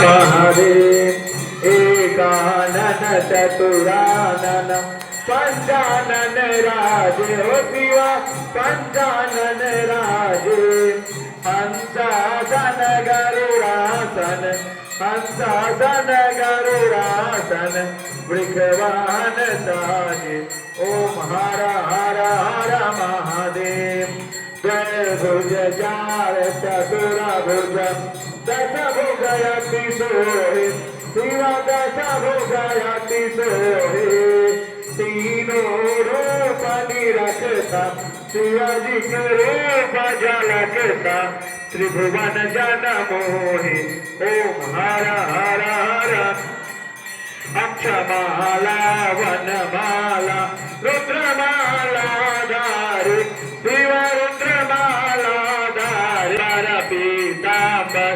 महादेव एकानन चतुरानन पंचानन राजे हो शिवा पंचानन राजे हंसासन गरुडासन हंसासन गरुडासन वृषवाहन साजे ओम हर हर हर महादेव द्वैभुज चार चतुर्भुज दशभुजयति सोहे शिव दशभुजयति सोहे तीनों रूप निरखता शिवाजी के रूप झलकता त्रिभुवन जन मोहे ओम हर हर हर अक्षमाला वनमाला रुद्रमाला धारे शिव रुद्रमाला धारे पीतांबर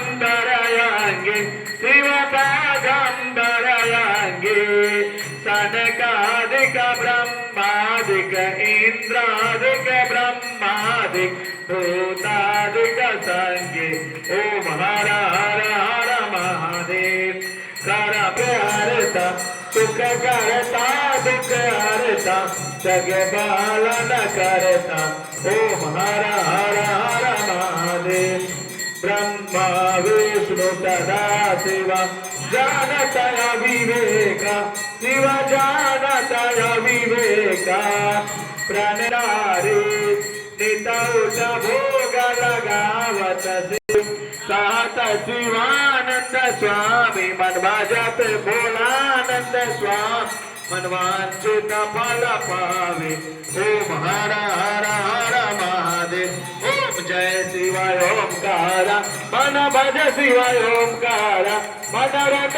बागंबरयांगे शिव बागंबरयांगे सनकादिक ब्रह्मादिक इंद्रादिक ब्रह्मादिक भूतादिक संगे ओम हर हर हर महादेव कर हरता सुख करता दुख हरता जग पालन करता ओम हर हर हर महादेव ब्रह्मा विष्णु सदा शिवा जानतया विवेका शिव जानतया विवेका प्रणनारी नितौष भोग लगावत सात शिवानंद स्वामी मन भाजप भोलानंद स्वामी मनवांचित फल पावे ओम हर हर हर महादेव ओम जय शिवाय ओमकारा मन भज शिवाय ओमकारा मन रट